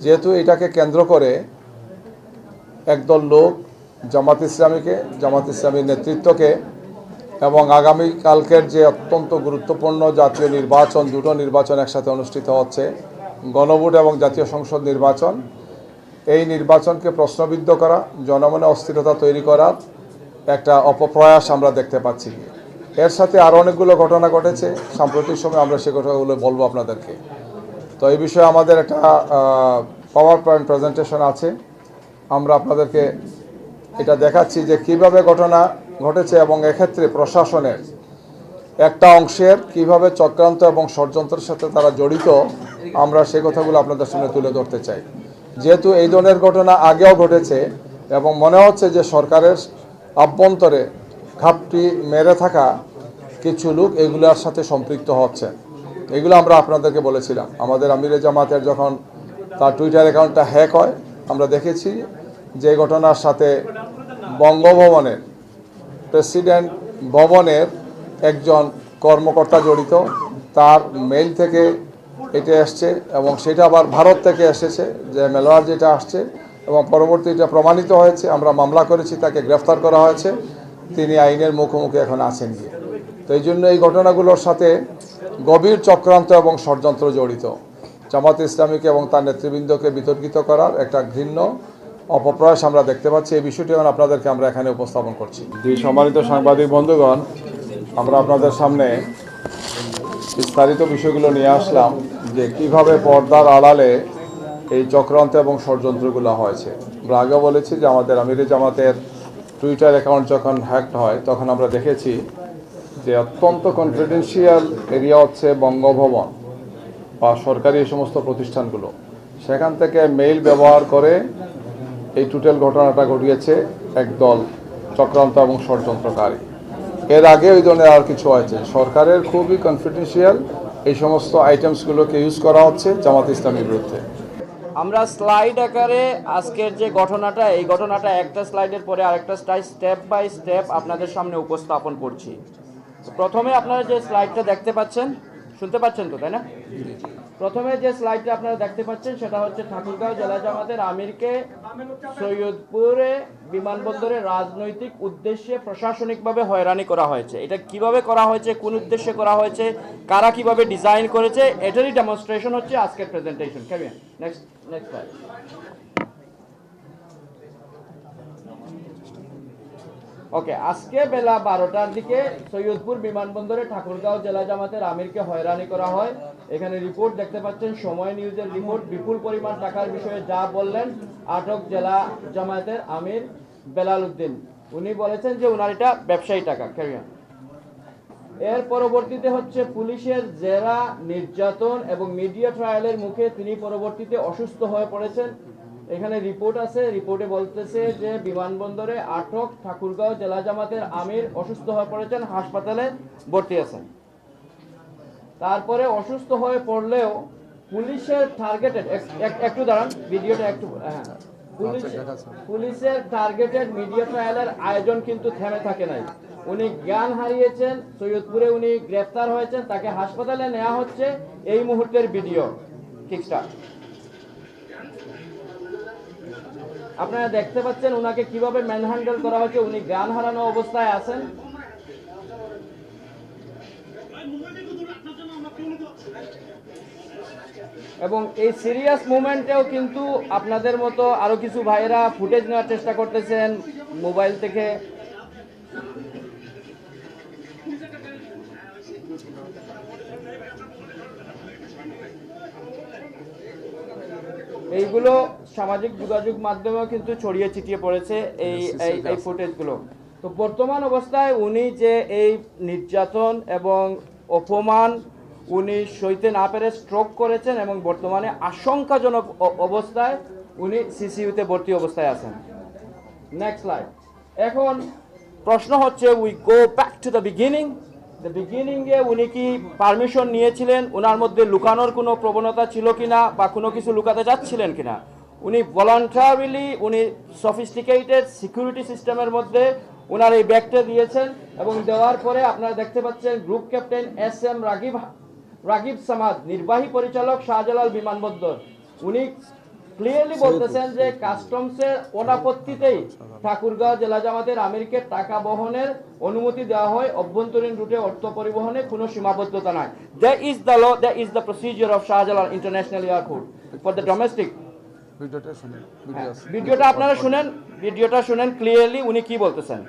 যেহেতু এটাকে কেন্দ্র করে একদল লোক জামাত ইসলামীর নেতৃত্বকে এবং আগামীকালকের যে অত্যন্ত গুরুত্বপূর্ণ জাতীয় নির্বাচন, দুটো নির্বাচন একসাথে অনুষ্ঠিত হচ্ছে, গণভোট এবং জাতীয় সংসদ নির্বাচন, এই নির্বাচনকে প্রশ্নবিদ্ধ করা, জনমনে অস্থিরতা তৈরি করার একটা অপপ্রয়াস আমরা দেখতে পাচ্ছি। এর সাথে আরও অনেকগুলো ঘটনা ঘটেছে সাম্প্রতিক সময়, আমরা সে ঘটনাগুলো বলবো আপনাদেরকে। তো এই বিষয়ে আমাদের একটা পাওয়ার পয়েন্ট প্রেজেন্টেশন আছে, আমরা আপনাদেরকে এটা দেখাচ্ছি যে কিভাবে ঘটনা ঘটেছে এবং এক্ষেত্রে প্রশাসনের একটা অংশের কিভাবে চক্রান্ত এবং ষড়যন্ত্রের সাথে তারা জড়িত, আমরা সে কথাগুলো আপনাদের সামনে তুলে ধরতে চাই। যেহেতু এই ধরনের ঘটনা আগেও ঘটেছে এবং মনে হচ্ছে যে সরকারের আভ্যন্তরে ঘাপটি মেরে থাকা কিছু লোক এগুলোর সাথে সম্পৃক্ত হচ্ছে, এগুলো আমরা আপনাদেরকে বলেছিলাম। আমাদের আমিরে জামাতের যখন তার টুইটার অ্যাকাউন্টটা হ্যাক হয়, আমরা দেখেছি যে ঘটনার সাথে বঙ্গভবনের প্রেসিডেন্ট ভবনের একজন কর্মকর্তা জড়িত, তার মেইল থেকে এটা এসছে এবং সেটা আবার ভারত থেকে এসেছে, যে মেলোয়ার যেটা আসছে, এবং পরবর্তী এটা প্রমাণিত হয়েছে, আমরা মামলা করেছি, তাকে গ্রেফতার করা হয়েছে, তিনি আইনের মুখোমুখি এখন আছেন গিয়ে। তো এই জন্য এই ঘটনাগুলোর সাথে গভীর চক্রান্ত এবং ষড়যন্ত্র জড়িত, জামাত ইসলামীকে এবং তার নেতৃবৃন্দকে বিতর্কিত করার একটা ঘৃণ্য অপপ্রয়াস আমরা দেখতে পাচ্ছি। এই বিষয়টি এখন আপনাদেরকে আমরা এখানে উপস্থাপন করছি। সম্মানিত সাংবাদিক বন্ধুগণ, আমরা আপনাদের সামনে বিস্তারিত বিষয়গুলো নিয়ে আসলাম যে কিভাবে পর্দার আড়ালে এই চক্রান্ত এবং ষড়যন্ত্রগুলো হয়েছে। আমরা আগেও বলেছি যে আমাদের আমিরে জামাতের টুইটার অ্যাকাউন্ট যখন হ্যাকড হয়, তখন আমরা দেখেছি যে অত্যন্ত কনফিডেন্সিয়াল এরিয়া হচ্ছে বঙ্গভবন বা সরকারি এই সমস্ত প্রতিষ্ঠানগুলো, সেখান থেকে মেইল ব্যবহার করে এই টোটাল ঘটনাটা ঘটিয়েছে একদল চক্রান্ত এবং ষড়যন্ত্রকারী। এর আগে ওই ধরনের আর কিছু হয়েছে, সরকারের খুবই কনফিডেন্সিয়াল এই সমস্ত আইটেমসগুলোকে ইউজ করা হচ্ছে জামাত ইসলামীর বিরুদ্ধে। আমরা স্লাইড আকারে আজকের যে ঘটনাটা, এই ঘটনাটা একটা স্লাইডের পরে আরেকটা স্টেপ বাই স্টেপ আপনাদের সামনে উপস্থাপন করছি। প্রথমে আপনারা যে স্লাইডটা দেখতে পাচ্ছেন, শুনতে পাচ্ছেন তো, তাই না? প্রথমে যে স্লাইডটা আপনারা দেখতে পাচ্ছেন সেটা হচ্ছে ঠাকুরগাঁও জেলা জামাতের আমিরকে সৈয়দপুরে বিমানবন্দরে রাজনৈতিক উদ্দেশ্যে প্রশাসনিকভাবে হয়রানি করা হয়েছে। এটা কিভাবে করা হয়েছে, কোন উদ্দেশ্যে করা হয়েছে, কারা কিভাবে ডিজাইন করেছে, এটারই ডেমনস্ট্রেশন হচ্ছে আজকের প্রেজেন্টেশন। Next slide. ওকে, আজকে বেলা 12টার দিকে সৈয়দপুর বিমানবন্দরে ঠাকুরগাঁও জেলা জামাতের আমিরকে হয়রানি করা হয়। এখানে রিপোর্ট দেখতে পাচ্ছেন, সময় নিউজের রিপোর্ট। বিপুল পরিমাণ টাকার বিষয়ে যা বললেন আটক জেলা জামাতের আমির বেলাল উদ্দিন, উনি বলেছেন যে উনার এটা ব্যবসায়ী টাকা। এর পরবর্তীতে হচ্ছে পুলিশের জেরা, নির্যাতন এবং মিডিয়া ট্রায়ালের মুখে তিনি পরবর্তীতে অসুস্থ হয়ে পড়েছেন। এখানে রিপোর্ট আছে, রিপোর্টে বলতেছে যে বিমানবন্দরে আটক ঠাকুরগাঁও জেলা জামাতের আমির অসুস্থ হয়ে পড়েছেন, হাসপাতালে ভর্তি আছেন। তারপরে অসুস্থ হয়ে পড়লেও পুলিশের টার্গেটেড, একটু দাঁড়ান, ভিডিওটা একটু, হ্যাঁ, পুলিশের টার্গেটেড মিডিয়া ট্রায়ালের আয়োজন কিন্তু থেমে থাকে নাই। উনি জ্ঞান হারিয়েছেন, সৈয়দপুরে উনি গ্রেফতার হয়েছেন, তাকে হাসপাতালে নেওয়া হচ্ছে। এই মুহূর্তের ভিডিও কিকস্টার্ট আপনারা দেখতে পাচ্ছেন, উনাকে কিভাবে ম্যানহ্যান্ডেল করা হচ্ছে। উনি জ্ঞান হারানো অবস্থায় আছেন। এবং এই সিরিয়াস মুভমেন্টেও কিন্তু আপনাদের মতো আরো কিছু ভাইয়েরা ফুটেজ নেওয়ার চেষ্টা করতেছেন মোবাইল থেকে। এইগুলো সামাজিক যোগাযোগ মাধ্যমেও কিন্তু ছড়িয়ে ছিটিয়ে পড়েছে এই ফুটেজগুলো। তো বর্তমান অবস্থায় উনি যে এই নির্যাতন এবং অপমান উনি সইতে না পেরে স্ট্রোক করেছেন এবং বর্তমানে আশঙ্কাজনক অবস্থায় উনি সিসিইউতে ভর্তি অবস্থায় আছেন। Next slide. এখন প্রশ্ন হচ্ছে, we go back to the বিগিনিংয়ে উনি কি পারমিশন নিয়েছিলেন? ওনার মধ্যে লুকানোর কোনো প্রবণতা ছিল কিনা বা কোনো কিছু লুকাতে যাচ্ছিলেন কিনা? উনি ভলান্টারিলি, উনি সফিস্টিকেটেড সিকিউরিটি সিস্টেমের মধ্যে ওনার এই ব্যাগটা দিয়েছেন এবং দেওয়ার পরে আপনারা দেখতে পাচ্ছেন group captain SM Ragib Samad, নির্বাহী পরিচালক শাহজালাল বিমানবন্দর, উনি ক্লিয়ারলি বলতেছেন যে কাস্টমসের অনাপত্তিতেই ঠাকুরগাঁও জেলা জামাতের আমিরকে টাকা বহনের অনুমতি দেওয়া হয়, অভ্যন্তরীণ রুটে অর্থ পরিবহনে কোনো সীমাবদ্ধতা নাই। That is the law, that is the procedure of Shahjalal international airport for the domestic. ভিডিওটা শুনুন, ভিডিওটা আপনারা শুনেন, ভিডিওটা শুনেন ক্লিয়ারলি উনি কি বলতেছেন।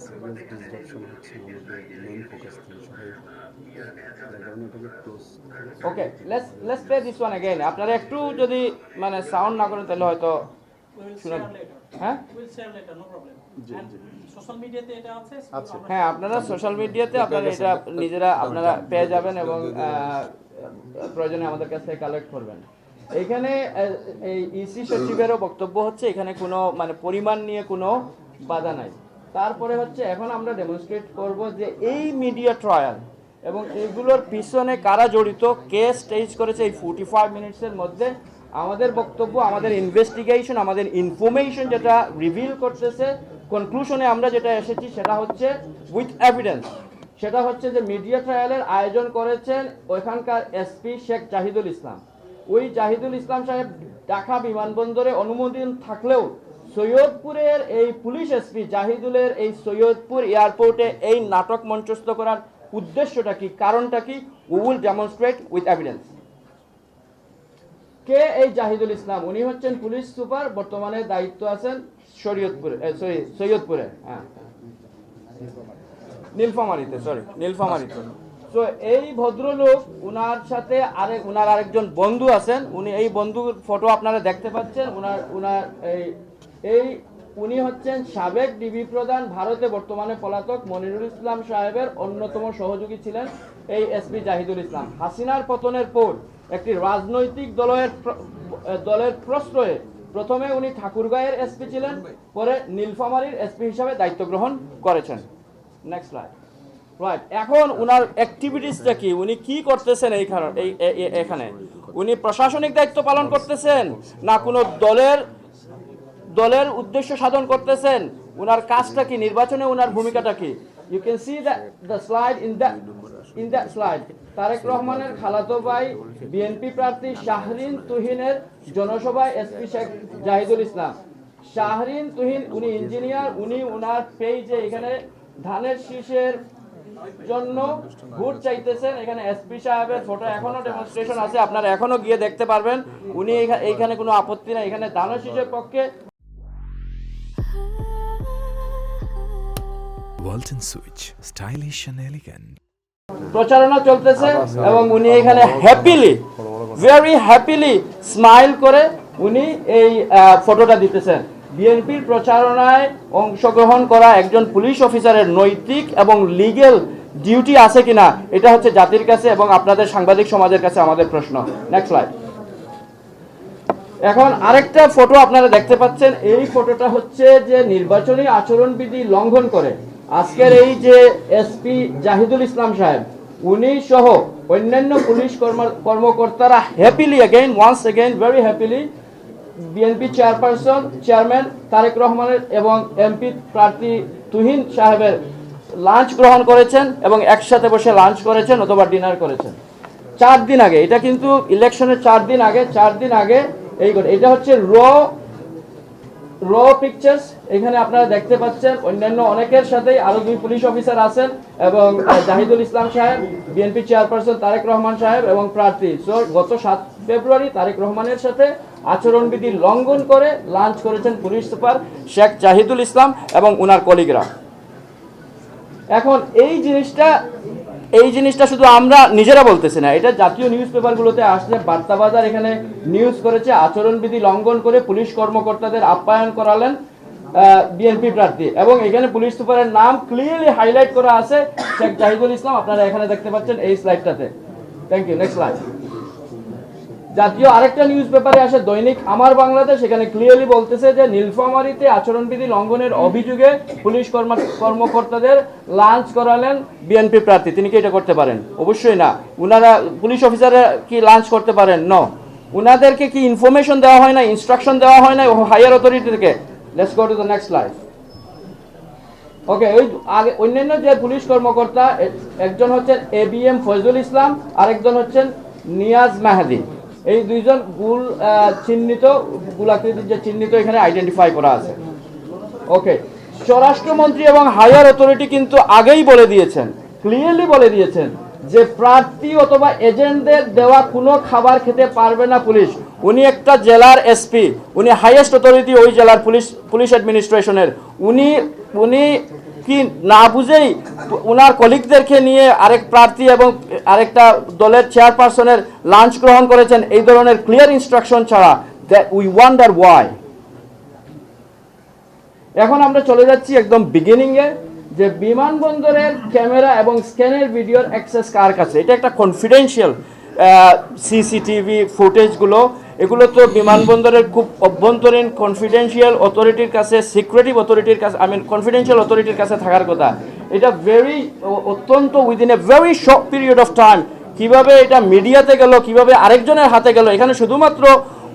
সিরিয়াস ডিসরাপশন হচ্ছে আমাদের মেইন ফোকাস থেকে সবাই যার কারণে এটাকে close okay, let's play this one again. আপনারা একটু যদি মানে সাউন্ড না করেন তাহলে হয়তো শুনেন। হ্যাঁ হ্যাঁ, আপনারা সোশ্যাল মিডিয়াতে আপনারা এটা নিজেরা আপনারা পেয়ে যাবেন এবং প্রয়োজনে আমাদের কাছ থেকে কালেক্ট করবেন। এখানে এই ইসি সচিবেরও বক্তব্য হচ্ছে এখানে কোনো মানে পরিমাণ নিয়ে কোনো বাধা নাই। তারপরে হচ্ছে এখন আমরা ডেমনস্ট্রেট করব যে এই মিডিয়া ট্রায়াল এবং এগুলোর পিছনে কারা জড়িত, কে স্টেজ করেছে এই 45 মিনিটসের মধ্যে। আমাদের বক্তব্য, আমাদের ইনভেস্টিগেশন, আমাদের ইনফরমেশন যেটা রিভিল করতেছে, কনক্লুশনে আমরা যেটা এসেছি সেটা হচ্ছে উইথ এভিডেন্স, সেটা হচ্ছে যে মিডিয়া ট্রায়ালের আয়োজন করেছেন ওইখানকার এসপি শেখ জাহিদুল ইসলাম। ওই জাহিদুল ইসলাম সাহেব ঢাকা বিমানবন্দরে অনুমোদন থাকলেও সৈয়দপুরের এই পুলিশ এসপি জাহিদুলের এই সৈয়দপুর এয়ারপোর্টে এই নাটক মঞ্চস্থ করার উদ্দেশ্যটা কি, কারণটা কি, we will demonstrate with evidence. কে এই জাহিদুল ইসলাম? উনি হচ্ছেন পুলিশ সুপার, বর্তমানে দায়িত্ব আছেন সৈয়দপুরে, হ্যাঁ নীলফামারীতে, নীলফামারীতে। তো এই ভদ্রলোক, উনার সাথে উনার আরেকজন বন্ধু আছেন, উনি এই বন্ধুর ফটো আপনারা দেখতে পাচ্ছেন। উনি হচ্ছেন সাবেক ডিবি প্রধান, ভারতে বর্তমানে পলাতক মনিরুল ইসলাম সাহেবের অন্যতম সহযোগী ছিলেন এই এসপি জাহিদুল ইসলাম। হাসিনার পতনের পর একটি রাজনৈতিক দলের প্রশ্রয়ে প্রথমে উনি ঠাকুরগাঁয়ের এসপি ছিলেন, পরে নীলফামারীর এসপি হিসাবে দায়িত্ব গ্রহণ করেছেন। Next slide. রাইট, এখন উনার অ্যাক্টিভিটিসটা কি, উনি কি করতেছেন এখানে? উনি প্রশাসনিক দায়িত্ব পালন করতেছেন না কোনো দলের উদ্দেশ্য সাধন করতেছেন? উনার কাজটা কি, নির্বাচনে উনার ভূমিকাটা কি? You can see the slide in that slide. Tarek রহমানের খালাতো ভাই বিএনপি প্রার্থী শাহরিন তুহিনের জনসভায় এসপি শেখ জাহিদুল ইসলাম। শাহরিন তুহিন উনি ইঞ্জিনিয়ার, উনি উনার পেজে এখানে ধানের শীষের জন্য ভোট চাইতেছেন। এখানে এসপি সাহেবের ফটো এখনো ডেমনস্ট্রেশন আছে, আপনারা এখনো গিয়ে দেখতে পারবেন। উনি এইখানে কোনো আপত্তি নাই, এখানে ধানের শীষের পক্ষে। Walton Switch, stylish and elegant. প্রচারণা চলতেছে এবং উনি এখানে ভেরি হ্যাপিলি স্মাইল করে উনি এই ফটোটা দিতেছেন। বিএনপির প্রচারণায় অংশগ্রহণ করা একজন পুলিশ অফিসারের নৈতিক এবং লিগ্যাল ডিউটি আছে কিনা, এটা হচ্ছে জাতির কাছে এবং আপনাদের সাংবাদিক সমাজের কাছে আমাদের প্রশ্ন। Next slide. এখন আরেকটা ফটো আপনারা দেখতে পাচ্ছেন। এই ফটোটা হচ্ছে যে নির্বাচনী আচরণবিধি লঙ্ঘন করে আজকের এই যে এসপি জাহিদুল ইসলাম সাহেব, উনি সহ অন্যান্য পুলিশ কর্মকর্তারা happily once again very happily BNP chairman Tarek রহমানের এবং এমপি প্রার্থী তুহিন সাহেবের লাঞ্চ গ্রহণ করেছেন এবং একসাথে বসে লাঞ্চ করেছেন অথবা ডিনার করেছেন 4 দিন আগে। এটা কিন্তু ইলেকশনের 4 দিন আগে এটা হচ্ছে র পিকচার্স। এখানে আপনারা দেখতে পাচ্ছেন অন্যান্য অনেকের সাথেই আরো 2 পুলিশ অফিসার আছেন এবং জাহিদুল ইসলাম সাহেব, বিএনপি চেয়ারপারসন তারেক রহমান সাহেব এবং প্রার্থী। সো গত 7 ফেব্রুয়ারি তারেক রহমানের সাথে আচরণবিধি লঙ্ঘন করে লাঞ্চ করেছেন পুলিশ সুপার শেখ জাহিদুল ইসলাম এবং উনার কলিগরা। এখন এই জিনিসটা শুধু আমরা নিজেরা বলতেছি না, এটা জাতীয় নিউজ পেপারগুলোতে আসছে। বার্তাবাজার এখানে নিউজ করেছে আচরণবিধি লঙ্ঘন করে পুলিশ কর্মকর্তাদের আপ্যায়ন করালেন বিএনপি প্রার্থী এবং এখানে পুলিশ সুপারের নাম ক্লিয়ারলি হাইলাইট করা আছে শেখ জাহিদুল ইসলাম। আপনারা এখানে দেখতে পাচ্ছেন এই স্লাইডটাতে। Thank you. Next slide. জাতীয় আরেকটা নিউজ পেপারে আসে দৈনিক আমার বাংলাদেশ, এখানে ক্লিয়ারলি বলতেছে যে নীলফামারীতে আচরণবিধি লঙ্ঘনের অভিযোগে পুলিশ কর্মকর্তাদের লাঞ্চ করালেন বিএনপি প্রার্থী। তিনি কি এটা করতে পারেন? অবশ্যই না। উনারা পুলিশ অফিসাররা কি লাঞ্চ করতে পারেন? নো। উনাদেরকে কি ইনফরমেশন দেওয়া হয় না, ইনস্ট্রাকশন দেওয়া হয় না হায়ার অথরিটি থেকে? Let's go to the next slide. Okay, ওই আগে অন্যান্য যে পুলিশ কর্মকর্তা, একজন হচ্ছেন ABM ফয়জুল ইসলাম, আরেকজন হচ্ছেন নিয়াজ মাহাদি। এই দুইজন চিহ্নিত, গোলাকৃতির যে চিহ্নিত এখানে আইডেন্টিফাই করা আছে। ওকে, স্বরাষ্ট্রমন্ত্রী এবং হায়ার অথরিটি কিন্তু আগেই বলে দিয়েছেন, ক্লিয়ারলি বলে দিয়েছেন যে প্রার্থী অথবা এজেন্টদের দেওয়া কোনো খাবার খেতে পারবে না পুলিশ। উনি একটা জেলার এসপি, উনি হাইয়েস্ট অথরিটি ওই জেলার পুলিশ অ্যাডমিনিস্ট্রেশনের। উনি কি না বুঝেই ওনার কলিগদেরকে নিয়ে আরেক প্রার্থী এবং আরেকটা দলের চেয়ারপারসনের লাঞ্চ গ্রহণ করেছেন এই ধরনের ক্লিয়ার ইনস্ট্রাকশন ছাড়া? We wonder why. এখন আমরা চলে যাচ্ছি একদম বিগিনিংয়ে, যে বিমানবন্দরের ক্যামেরা এবং স্ক্যানের ভিডিওর অ্যাক্সেস কার কাছে? এটা একটা কনফিডেন্সিয়াল সিসিটিভি ফুটেজগুলো, এগুলো তো বিমানবন্দরের খুব অভ্যন্তরীণ কনফিডেন্সিয়াল অথরিটির কাছে, সিক্রেটিভ অথরিটির কাছে, কনফিডেন্সিয়াল অথরিটির কাছে থাকার কথা। এটা অত্যন্ত within a very short period of time কিভাবে এটা মিডিয়াতে গেল, কিভাবে আরেকজনের হাতে গেল। এখানে শুধুমাত্র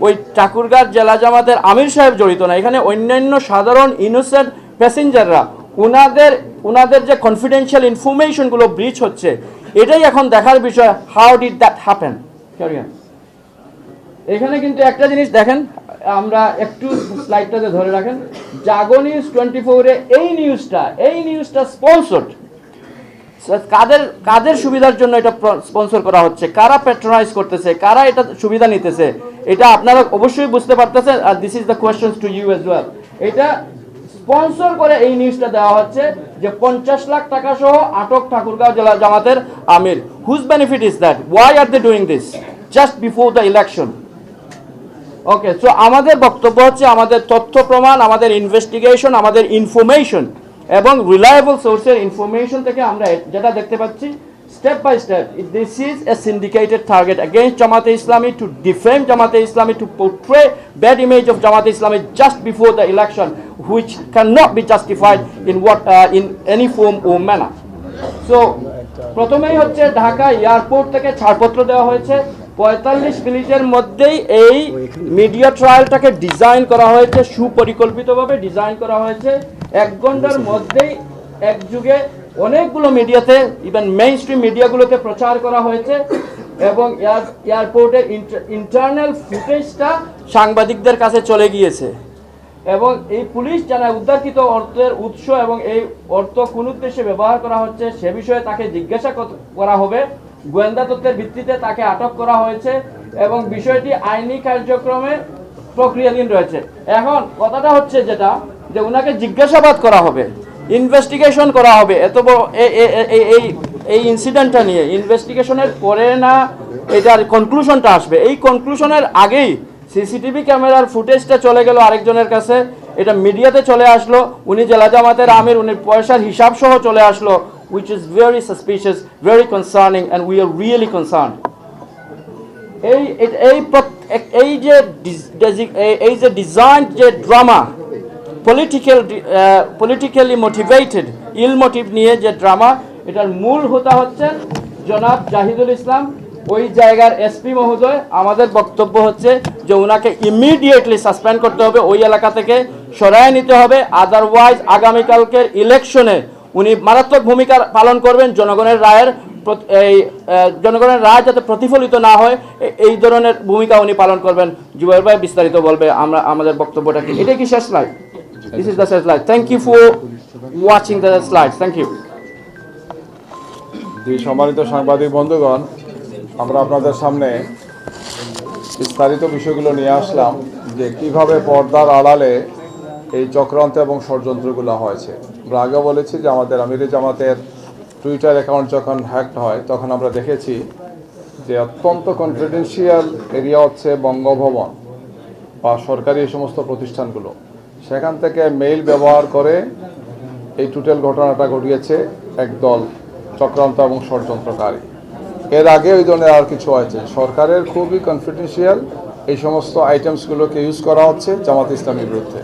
ওই ঠাকুরগাঁও জেলা জামাতের আমির সাহেব জড়িত না, এখানে অন্যান্য সাধারণ ইনোসেন্ট প্যাসেঞ্জাররা, উনাদের যে কনফিডেন্সিয়াল ইনফরমেশনগুলো ব্রিচ হচ্ছে, এটাই এখন দেখার বিষয়। How did that happen? এখানে কিন্তু একটা জিনিস দেখেন, আমরা একটু স্লাইডটাতে ধরে রাখেন। জাগো নিউজ 24-এ এই নিউজটা স্পন্সর্ড। কাদের সুবিধার জন্য এটা স্পন্সর করা হচ্ছে, কারা প্যাট্রোনাইজ করতেছে, কারা এটা সুবিধা নিতেছে, এটা আপনারা অবশ্যই বুঝতে পারতেছেন। আর this is the question to you as well. এটা স্পন্সর করে এই নিউজটা দেওয়া হচ্ছে যে 50 লাখ টাকা সহ আটক ঠাকুরগাঁও জেলা জামাতের আমির। Whose benefit is that? Why are they doing this just before the election? Okay, so আমাদের বক্তব্য হচ্ছে আমাদের তথ্য প্রমাণ, আমাদের ইনভেস্টিগেশন, আমাদের ইনফরমেশন এবং রিলায়েবল সোর্সের ইনফরমেশন থেকে আমরা যেটা দেখতে পাচ্ছি, step by step, this is a syndicated target against Jamaat Islami, to defame Jamaat Islami, to portray bad image of Jamaat Islami just before the election, which cannot be justified in any form or manner. So, প্রথমেই হচ্ছে Dhaka airport থেকে ছাড়পত্র দেওয়া হয়েছে। 45 মিনিটের মধ্যেই এই media ট্রায়ালটাকে design করা হয়েছে, সুপরিকল্পিতভাবে ডিজাইন করা হয়েছে। 1 ঘন্টার মধ্যেই একযুগে অনেকগুলো মিডিয়াতে, ইভেন মেইন স্ট্রিম মিডিয়াগুলোতে প্রচার করা হয়েছে এবং এয়ারপোর্টের ইন্টারনাল ফুটেজটা সাংবাদিকদের কাছে চলে গিয়েছে। এবং এই পুলিশ জানায় উদ্ধারকৃত অর্থের উৎস এবং এই অর্থ কোন উদ্দেশ্যে ব্যবহার করা হচ্ছে সে বিষয়ে তাকে জিজ্ঞাসা করা হবে। গোয়েন্দা তথ্যের ভিত্তিতে তাকে আটক করা হয়েছে এবং বিষয়টি আইনি কার্যক্রমে প্রক্রিয়াধীন রয়েছে। এখন কথাটা হচ্ছে যেটা, যে উনাকে জিজ্ঞাসাবাদ করা হবে, ইনভেস্টিগেশন করা হবে। এত বড় এই ইনসিডেন্টটা নিয়ে ইনভেস্টিগেশনের পরে না এটার কনক্লুশনটা আসবে। এই কনক্লুশনের আগেই সিসিটিভি ক্যামেরার ফুটেজটা চলে গেল আরেকজনের কাছে, এটা মিডিয়াতে চলে আসলো, উনি জেলা জামাতের আমির, উনি পয়সার হিসাব সহ চলে আসলো, which is very suspicious, very concerning, and we are really concerned. এই যে ডিজাইন যে drama, politically motivated, ill motive নিয়ে যে ড্রামা, এটার মূল হোতা হচ্ছেন জনাব জাহিদুল ইসলাম, ওই জায়গার এসপি মহোদয়। আমাদের বক্তব্য হচ্ছে যে ওনাকে ইমিডিয়েটলি সাসপেন্ড করতে হবে, ওই এলাকা থেকে সরায় নিতে হবে। আদারওয়াইজ আগামীকালকের ইলেকশনে উনি মারাত্মক ভূমিকা পালন করবেন। জনগণের রায় যাতে প্রতিফলিত না হয় এই ধরনের ভূমিকা উনি পালন করবেন। জুবাইর ভাই বিস্তারিত বলবে আমরা আমাদের বক্তব্যটা কি। এটা কি শেষ স্লাইড? দিস ইজ দ্য শেষ slide. Thank you for watching the slides. Thank you. সম্মানিত সাংবাদিক বন্ধুগণ, আমরা আপনাদের সামনে বিস্তারিত বিষয়গুলো নিয়ে আসলাম যে কিভাবে পর্দার আড়ালে এই চক্রান্ত এবং ষড়যন্ত্রগুলো হয়েছে। আমরা আগে বলেছি যে আমাদের আমিরে জামাতের টুইটার অ্যাকাউন্ট যখন হ্যাকড হয় তখন আমরা দেখেছি যে অত্যন্ত কনফিডেন্সিয়াল এরিয়া হচ্ছে বঙ্গভবন বা সরকারি এই সমস্ত প্রতিষ্ঠানগুলো, সেখান থেকে মেইল ব্যবহার করে এই টোটাল ঘটনাটা ঘটিয়েছে একদল চক্রান্ত এবং ষড়যন্ত্রকারী। এর আগে ওই ধরনের আর কিছু হয়েছে। সরকারের খুবই কনফিডেন্সিয়াল এই সমস্ত আইটেমসগুলোকে ইউজ করা হচ্ছে জামাত ইসলামীর বিরুদ্ধে।